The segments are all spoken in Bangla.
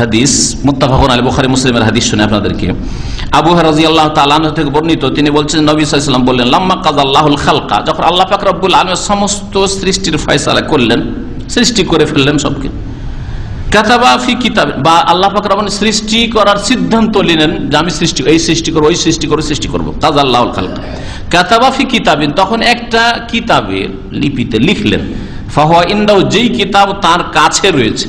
হাদিস মুত্তাফাকুন আলাইহি, বুখারী মুসলিমের হাদিস শুনে আপনাদেরকে। আবু হুরায়রা রাদিয়াল্লাহু তাআলা আনহু থেকে বর্ণিত, তিনি বলছেন নবী সাল্লাল্লাহু আলাইহি ওয়াসাল্লাম বললেন, লাম্মা কাযাল্লাহুল খালকা, যখন আল্লাহ পাক রব্বুল আলামিন সমস্ত সৃষ্টির ফয়সালা করলেন, সৃষ্টি করে ফেললেন সবকে, কাতাবা ফি কিতাব, বা আল্লাহ পাক রব্বুল সৃষ্টি করার সিদ্ধান্ত নিলেন যে আমি সৃষ্টি, এই সৃষ্টি করব, ওই সৃষ্টি করে সৃষ্টি করব, কাযাল্লাহুল খালকা কাতাবা ফি কিতাবিন, তখন একটা কিতাবে লিপিতে লিখলেন, ফাহুয়া ইনদাহু, যেই কিতাব তার কাছে রয়েছে,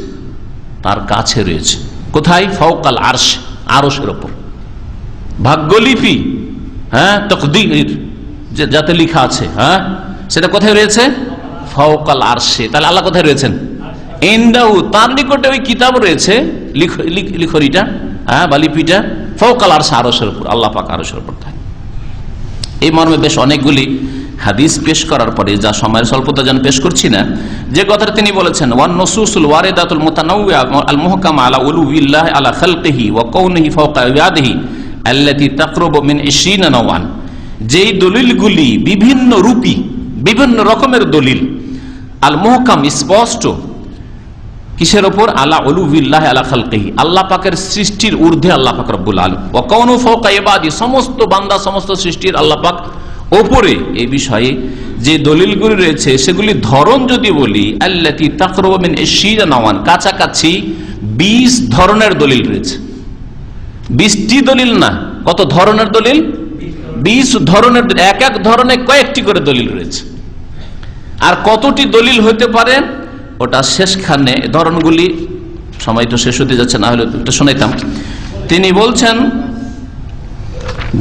তার কাছে রয়েছে কোথায়? ফাওকাল আরশ, আরশের উপর। ভাগ্যলিপি, হ্যাঁ, তাকদীর যাতে লেখা আছে, হ্যাঁ, সেটা কোথায় রয়েছে? ফাওকাল আরশে। তাহলে আল্লাহ কোথায় রয়েছেন? ইনদাহু, তার নিকটে ওই কিতাব রয়েছে, লিখরিটা, হ্যাঁ, বা লিপিটা, ফাওকাল আরশ, আরশের উপর, আল্লাহ পাক আরশের উপর থাকে। এই মর্মে বেশ অনেকগুলি হাদিস পেশ করার পরে, যা সময়ের স্বল্পতা যেন পেশ করছি না, যে কথাটা তিনি বলেছেন, ওয়ান নুসুসুল ওয়ারিদাতুল মুতানাওয়িআ আল মুহকামা আলা উলুবিল্লাহ আলা খালকিহি ওয়া কাউনিহি ফাওকা ইবাদিহি আল্লাতী তাকরুবু মিন 20 নাওয়ান, যেই দলিলগুলি বিভিন্ন রূপী, বিভিন্ন রকমের দলিল, আল মুহকাম, স্পষ্ট, কিসের উপর? আলা উলুবিল্লাহ আলা খালকিহি, আল্লাহ পাকের সৃষ্টির ঊর্ধ্বে আল্লাহ পাক রব্বুল আলামিন, ওয়া কাউনু ফাওকা ইবাদিহি, সমস্ত বান্দা, সমস্ত সৃষ্টির আল্লাহ পাক ওপরে। এই বিষয়ে যে দলিলগুলি রয়েছে সেগুলি ধরন যদি বলি, আল্লাতী তাকরুবু মিন 20 নাওয়ান, কাছাকাছি 20 ধরনের দলিল রয়েছে। 20টি দলিল না, কত ধরনের দলিল? 20 ধরনের, এক এক ধরনের কয়েকটি করে দলিল রয়েছে। আর কতটি দলিল হতে পারে ওটা শেষখানে, ধরনগুলি সময় তো শেষ হতে যাচ্ছে, না হলে একটু শোনাইতাম। তিনি বলছেন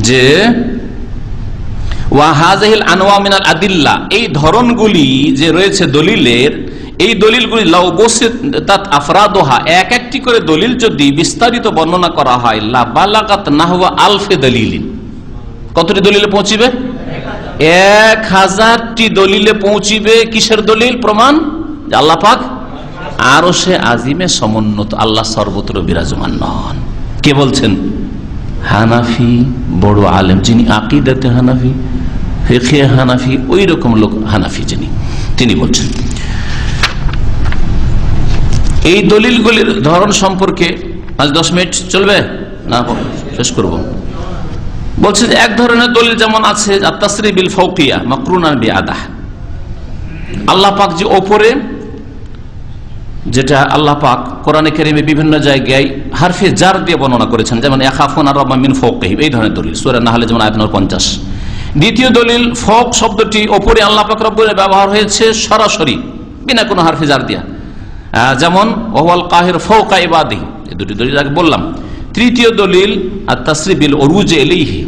যে ওয়াহাজিল আনওয়া মিনাল আদিল্লা, এই ধরনগুলি যে রয়েছে দলিলের, এই দলিলগুলি লাউ বসিতাত আফরাদুহা, এক একটি করে দলিল যদি বিস্তারিত বর্ণনা করা হয়, লা বালাগাত নাহওয়া আলফে দলিলিন, কতটি দলিলে পৌঁছিবে? 1000টি দলিলে পৌঁছিবে। কিসের দলিল? প্রমাণ যে আল্লাহ পাক আরশে আজিমে সমুন্নত, আল্লাহ সর্বত্র বিরাজমান নন। কে বলছেন? হানাফি বড় আলেম, যিনি আকীদাতে হানাফি, ফিকহে হানাফি, ওই রকম লোক হানাফি যিনি, তিনি বলছেন। এই দলিলগুলির ধরন সম্পর্কে 5-10 মিনিট চলবে না, শেষ করব। বলছে যে এক ধরনের দলিল যেমন আছে আত-তাসরিহ বিল ফাওকিয়া মাকরুনান বিআদাহ, আল্লাহ পাক যে ওপরে, যেটা আল্লাহ পাক কোরআনে কারীমে বিভিন্ন জায়গায় হারফে জার দিয়ে বর্ণনা করেছেন, যেমন ইয়াখাফুনা রাব্বা মিন ফাওকিহিম, এই ধরনের দলিল সূরা নাহলে যেমন আয়াত নম্বর 50। দ্বিতীয় দলিল, ফাওক শব্দটি ওপরে আল্লাহ পাক রব্বুল ব্যবহার হয়েছে সরাসরি, বিনা কোনো হারফে জার দিয়া, যেমন ওয়াল কাহির ফাওকা ইবাদিহি, এই দুটি দলিল আগে বললাম। তৃতীয় দলিল আত-তাসরিহ বিল উরুজ ইলাইহি,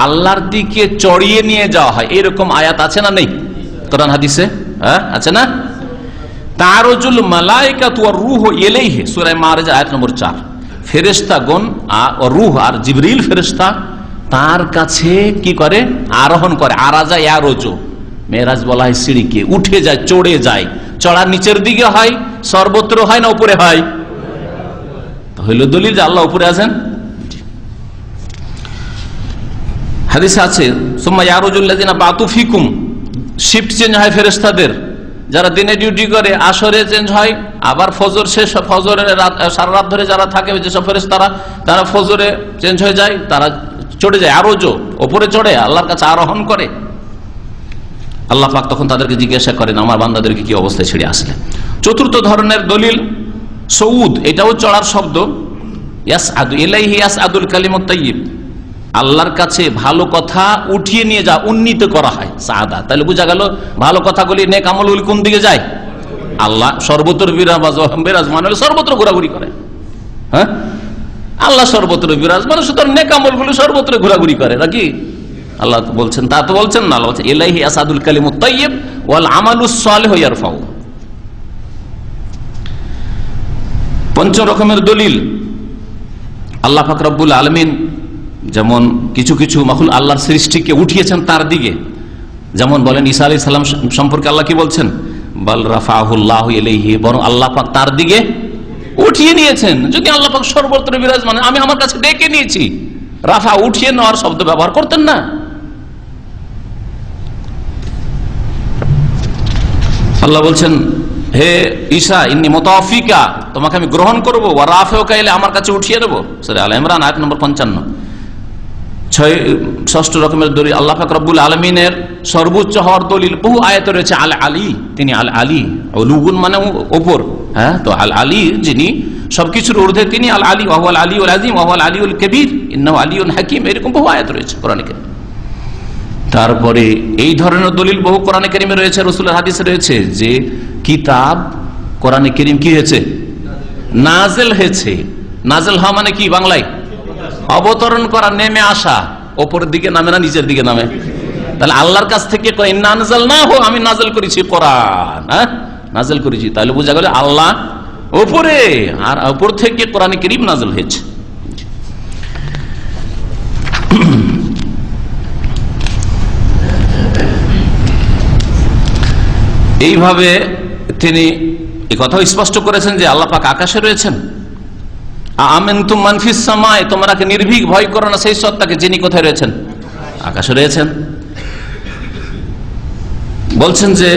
আল্লাহর দিকে চড়িয়ে নিয়ে যাওয়া হয়, এরকম আয়াত আছে না নেই কোরআন হাদিসে? হ্যাঁ, আছে না? তারজুল মালাইকাতু ওয়ার রূহ ইলাইহি, সূরা মাআরিজ আয়াত নম্বর 4, ফেরেশতাগণ আর রূহ আর জিবরিল ফেরেশতা তার কাছে কি করে? আরোহণ করে। আরাজা ইয়ারজু, মেরাজ বলা হয় সিঁড়িকে, উঠে যায়, চড়ে যায়। চড়া নিচের দিকে হয়, সর্বত্র হয় না উপরে হয়? হইল দলিল যে আল্লাহ উপরে আছেন। হাদিসে আছে সুম্মা ইয়ারজুল্লাযিনা বাতু ফিকুম, শিফট চেঞ্জ হয় ফেরেশতাদের, যারা দিনে ডিউটি করে আসরে চেঞ্জ হয়, আবার ফজর শেষ, ফজরের সারা রাত ধরে যারা থাকে যেসব ফেরেশতারা, তারা ফজরে চেঞ্জ হয়ে যায়, তারা চড়ে যায়, আরো ওপরে চড়ে আল্লাহর কাছে আরোহণ করে। আল্লাহ পাক তখন তাদেরকে জিজ্ঞাসা করেন, আমার বান্দাদেরকে কি অবস্থায় ছেড়ে আসলে। চতুর্থ ধরনের দলিল সৌদ, এটাও চড়ার শব্দ, ইয়াসআদু ইলাইহি ইয়াসআদুল কালিমুত তাইয়্যিব, আল্লাহর কাছে ভালো কথা উঠিয়ে নিয়ে যা, উন্নীত করা হয়, সাদা। তাহলে বোঝা গেল ভালো কথাগুলি, নেক আমলগুলি কোন দিকে যায়? আল্লাহ সর্বত্র বিরাজমান হলে সর্বত্র ঘোরাঘুরি করে। হ্যাঁ, আল্লাহ সর্বত্র বিরাজমান, সুতরাং নেক আমলগুলি সর্বত্র ঘোরাঘুরি করে নাকি? আল্লাহ বলছেন, তা তো বলছেন না, আল্লাহ বলছেন ইলাইহি ইয়াসআদুল কালিমুত তাইয়্যিব ওয়াল আমালুস সালিহু ইয়ারফাউ। পঞ্চম রকমের দলিল, আল্লাহ পাক রব্বুল আলামিন যেমন কিছু কিছু মাখলুক আল্লাহর সৃষ্টিকে উঠিয়েছেন তার দিকে, যেমন বলেন ঈসা আলাইহিস সালাম সম্পর্কে আল্লাহ কি বলছেন? বাল রাফাহুল্লাহু ইলাইহি, বরং আল্লাহ পাক তার দিকে উঠিয়ে নিয়েছেন। যদি আল্লাহ পাক সর্বত্র বিরাজমান, আমি আমার কাছে ডেকে নিয়েছি, রাফা উঠিয়ে নেওয়ার শব্দ ব্যবহার করতেন না। আল্লাহ বলছেন হে ঈসা ইন্নী মুতাওয়াফিকা, তোমাকে আমি গ্রহণ করবো, ওয়া রাফিউকা ইলাইয়া, আমার কাছে উঠিয়ে দেবো। সূরা আলে ইমরান আয়াত নম্বর 55। ষষ্ঠ রকমের দলিল আল্লাহ পাক রব্বুল আলামিনের সর্বোচ্চ হওয়ার দলিল বহু আয়াতে রয়েছে। আল আলী, তিনি আল আলী, উলুগুন মানে ওপর, হ্যাঁ, তো আল আলী যিনি সবকিছুর ঊর্ধ্বে, তিনি আল আলী, ওয়া হুয়াল আলিউল আযীম, ওয়া হুয়াল আলিউল কবীর, ইন্নাহু আলিয়্যুন হাকীম, এরকম বহু আয়াত রয়েছে কোরআনে কারীমে। তারপরে এই ধরনের দলিল বহু কোরআনে কারীমে রয়েছে, রাসূলের হাদিসে রয়েছে যে কিতাব কোরআনে কারীম কি হয়েছে, নাযিল হয়েছে। নাযিল হওয়া মানে কি বাংলায়? অবতরণ করা, নেমে আসা। ওপরের দিকে নামে না নিচের দিকে নামে? তাহলে আল্লাহর কাছ থেকে ইন্না আনজালনাহু, আমি নাযিল করেছি কোরআন, হ্যাঁ নাযিল করেছি। তাহলে বোঝা গেল আল্লাহ ওপরে, আর ওপর থেকে কোরআনে কারীম নাযিল হয়েছে। এইভাবে তিনি এই কথাও স্পষ্ট করেছেন যে আল্লাহ পাক আকাশে রয়েছেন। আমিনতুম মান ফিস সামায়ে, তোমরা কি নির্ভীক, ভয় করো না সেই সত্তাকে যিনি কোথায় রয়েছেন? আকাশে রয়েছেন। বলছেন যে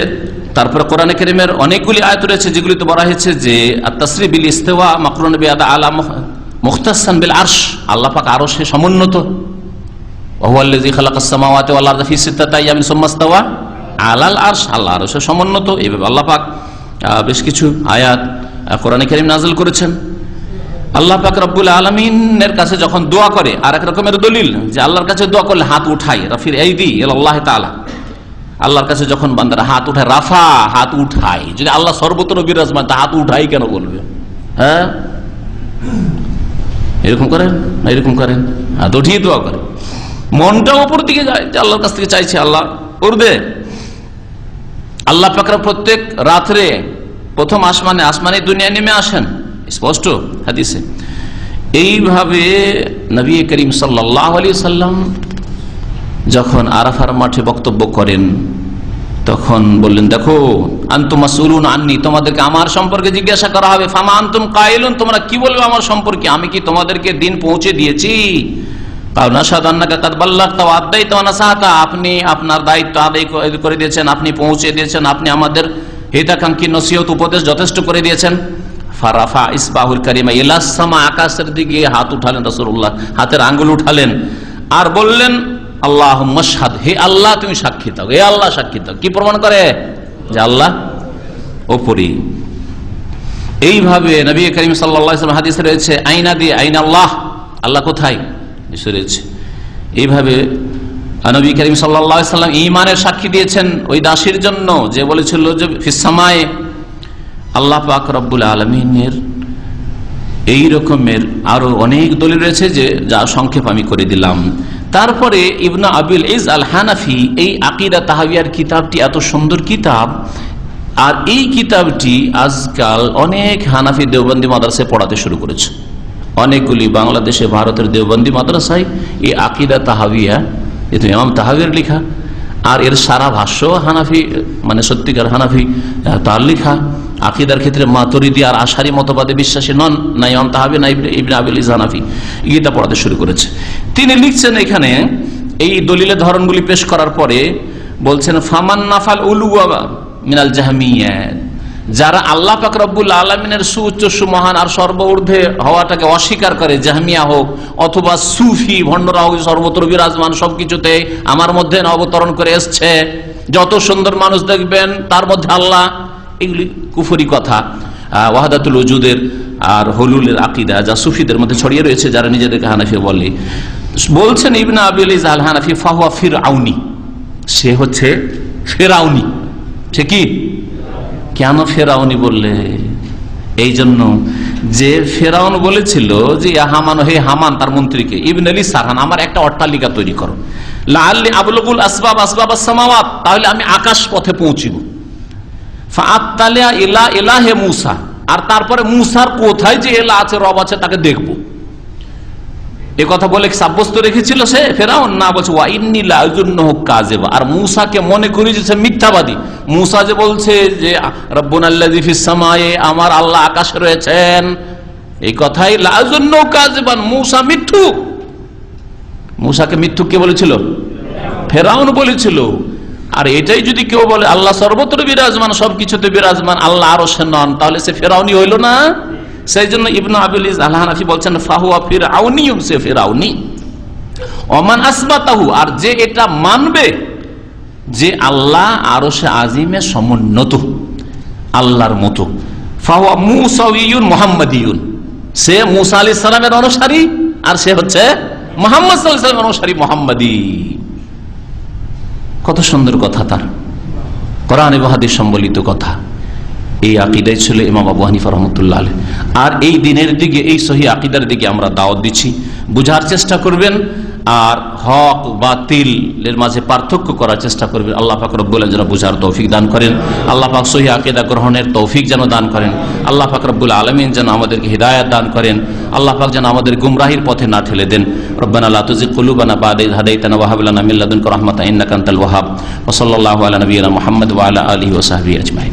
তারপরে কোরআনে কারীমের অনেকগুলি আয়াত রয়েছে যেগুলিতে বলা হয়েছে যে আত-তাসরি বিল ইস্তিওয়া মাকরুন বিআদা আলা মুখতাসান বিল আরশ, আল্লাহ পাক আরশে সমুন্নত। ওয়া হুয়াল্লাযী খালাকাস সামাওয়াতি ওয়াল আরদা ফি সিত্তাতি আইয়ামিন সুম্মা ইস্তাওয়া আলাল আরশ, আল্লাহ আরশে সমুন্নত। এইভাবে আল্লাহ পাক বেশ কিছু আয়াত কোরআনে কারীম নাযিল করেছেন। আল্লাহ পাক রব্বুল আলামিনের কাছে যখন দোয়া করে, আর এক রকমের দলিল যে আল্লাহর কাছে দোয়া করলে হাত উঠাই, রাফির আইদি ইলাল্লাহ তাআলা, আল্লাহর কাছে যখন বান্দারা হাত উঠায়, রাফা হাত উঠাই, যদি আল্লাহ সর্বত্র বিরাজমান তা হাত উঠাই কেন বলবে? হ্যাঁ, এরকম করেন না, এরকম করেন, হাত উঠিয়ে দোয়া করে, মনটা উপর দিকে যায় যে আল্লাহর কাছ থেকে চাইছে, আল্লাহ উর্দে। আল্লাহ পাকরা প্রত্যেক রাত্রে প্রথম আসমানে দুনিয়া নেমে আসেন, স্পষ্ট হাদিসে। এইভাবে নবী করিম সাল্লাল্লাহু আলাইহি সাল্লাম যখন আরাফার মাঠে বক্তব্য করেন তখন বললেন, দেখো আনতুম মাসউলুন আন্নী, তোমাদেরকে আমার সম্পর্কে জিজ্ঞাসা করা হবে। ফামা আনতুম কাইলুন, তোমরা কি বলবে আমার সম্পর্কে? আমি কি তোমাদেরকে দিন পৌঁছে দিয়েছি? কারণ আশহাদু আন্নাকা কাদ বাল্লাগতা ওয়া আদ্দাইতা ওয়া নাসাহতা, আপনি আপনার দায়িত্ব আদায় করে দিয়েছেন, আপনি পৌঁছে দিয়েছেন, আপনি আমাদের হিতাকাঙ্ক্ষী নসিহত উপদেশ যথেষ্ট করে দিয়েছেন। ফারাফা ইসবাহুল কারিমা ইলাস সামা, আকাশের দিকে হাত উঠালেন রাসূলুল্লাহ, হাতের আঙ্গুল উঠালেন আর বললেন আল্লাহুম্মা শাহাদ, হে আল্লাহ তুমি সাক্ষী দাও, হে আল্লাহ সাক্ষী দাও। কি প্রমাণ করে? যে আল্লাহ ওপরে। এইভাবে নবী করিম সাল্লাল্লাহু আলাইহি ওয়াসাল্লাম হাদিসে রয়েছে আইনা দি আইনা আল্লাহ, আল্লাহ কোথায় রয়েছে। এইভাবে নবী করিম সাল্লাল্লাহু আলাইহি ওয়াসাল্লাম ঈমানের সাক্ষী দিয়েছেন ওই দাসীর জন্য যে বলেছিল যে ফিস সামায়ে। আল্লাহ পাক রব্বুল আলামিনের এই রকমের আরো অনেক দলিল রয়েছে যে যা সংক্ষেপ আমি করে দিলাম। তারপরে ইবনে আবিল ইজ আল হানাফি, এই আকীদা তাহাবিয়ার কিতাবটি এত সুন্দর কিতাব, আর এই কিতাবটি আজকাল অনেক হানাফি দেওবন্দি মাদ্রাসায় পড়াতে শুরু করেছে। অনেকগুলি বাংলাদেশে ভারতের দেওবন্দি মাদ্রাসায় এই আকীদা তাহাবিয়া, এটা ইমাম তাহাবির লেখা, আর এর সারা ভাষ্য হানাফি, মানে সত্যিকার হানাফি তার লেখা। আকীদার ক্ষেত্রে মাতুরিদি আর আশারি মতবাদে বিশ্বাসী নন, না ইমাম তাহাবি না ইবনে আবিল ইজ হানাফি, গীতা পড়াতে শুরু করেছে। তিনি লিখছেন এখানে এই দলিলের ধরনগুলি পেশ করার পরে বলছেন, ফামান নাফাল উলুয়া মিনাল জাহমিয়া, যারা আল্লাহ পাক রব্বুল আলামিনের সুউচ্চ সুমহান আর সর্বঊর্ধ্বে হওয়াটাকে অস্বীকার করে, জাহমিয়া হোক অথবা সুফি ভণ্ডরা হোক, সর্বত্র বিরাজমান, সবকিছুতে আমার মধ্যে অবতরণ করে এসছে, যত সুন্দর মানুষ দেখবেন তার মধ্যে আল্লাহ, এগুলি কুফরি কথা। ওয়াহদাতুল ওজুদের আর হলুলের আকীদা যা সুফিদের মধ্যে ছড়িয়ে রয়েছে, যারা নিজেদেরকে হানাফি বলে। বলছেন ইবনে আবিল ইজ আল হানাফি, ফাহুয়া ফিরআউনি, সে হচ্ছে ফেরাউনি। সে কি? কেন ফেরাউনি বললে? এই জন্য যে ফেরাউন বলেছিল যে হামান, হে হামান তার মন্ত্রীকে, ইবনে আলী সারহান, আমার একটা অট্টালিকা তৈরি করো, লাআল্লি আবলুগুল আসবাব আসবাবাস সামাওয়াত, তাহলে আমি আকাশ পথে পৌঁছিব। ফাআত্তালিয়া ইলা ইলাহি মূসা, আর তারপরে মূসার কোথায় যে এলা আছে, রব আছে, তাকে দেখব। এ কথা বলে সাব্যস্ত রেখেছিল সে ফেরাউন? না, বলছে ওয়া ইন্নী লাআযুন্নুহু কাযিবা, আর মূসাকে মনে করি যে মিথ্যাবাদী। মূসা যে বলছে যে রাব্বুনাল্লাযী ফিস সামায়ে, আমার আল্লাহ আকাশে রয়েছেন, এই কথাই লাআযুন্নুহু কাযিবান, মূসা মিথ্যুক। মূসাকে মিথ্যুক কে বলেছিল? ফেরাউন বলেছিল। আর এটাই যদি কেউ বলে আল্লাহ সর্বত্র বিরাজমান, সবকিছুতে বিরাজমান, আল্লাহ আরো সে নন, তাহলে সে ফেরাউনি হইল না? সেই জন্য ইবনে আবিল ইজ আল হানাফি বলছেন ফাহুয়া ফিরআউনিয়ুন, সে ফেরাউনি। ওমান আসবাতাহু, আর যে এটা মানবে যে আল্লাহ আরশে আজিমে সমুন্নত, আল্লাহর মতো, ফাহুয়া মুসাউইয়ুন মুহাম্মাদিয়ুন, সে মুসা আলাইহিস সালামের অনুসারী আর সে হচ্ছে মুহাম্মদ সাল্লাল্লাহু আলাইহি ওয়াসাল্লামের অনুসারী মুহাম্মাদি। কত সুন্দর কথা, তার কোরআন এবং হাদিস সম্বলিত কথা। এই আকীদাই ছিল ইমাম আবু হানিফা রাহমাতুল্লাহ আলাইহি। আর এই দিনের দিকে, এই সহিহ আকীদার দিকে আমরা দাওয়াত দিচ্ছি, বুঝার চেষ্টা করবেন আর হক বাতিলের মাঝে পার্থক্য করার চেষ্টা করবেন। আল্লাহ পাক রব্বুল আলামিন যেন বুঝার তৌফিক দান করেন, আল্লাহ পাক সহিহ আকীদা গ্রহণের তৌফিক যেন দান করেন, আল্লাহ পাক রব্বুল আলামিন যেন আমাদেরকে হিদায়াত দান করেন, আল্লাহ পাক যেন আমাদের গুমরাহির পথে না ঠেলে দেন। রব্বানা লা তুযিগ কুলুবানা বা'দা ইয হাদাইতানা ওয়া হাব লানা মিন লাদুনকা রাহমাতান ইন্নাকা আনতাল ওয়াহ্হাব। ওয়া সাল্লাল্লাহু আলা নাবিয়িনা মুহাম্মদ ওয়া আলা আলিহি ওয়া সাহবিহি আজমাইন।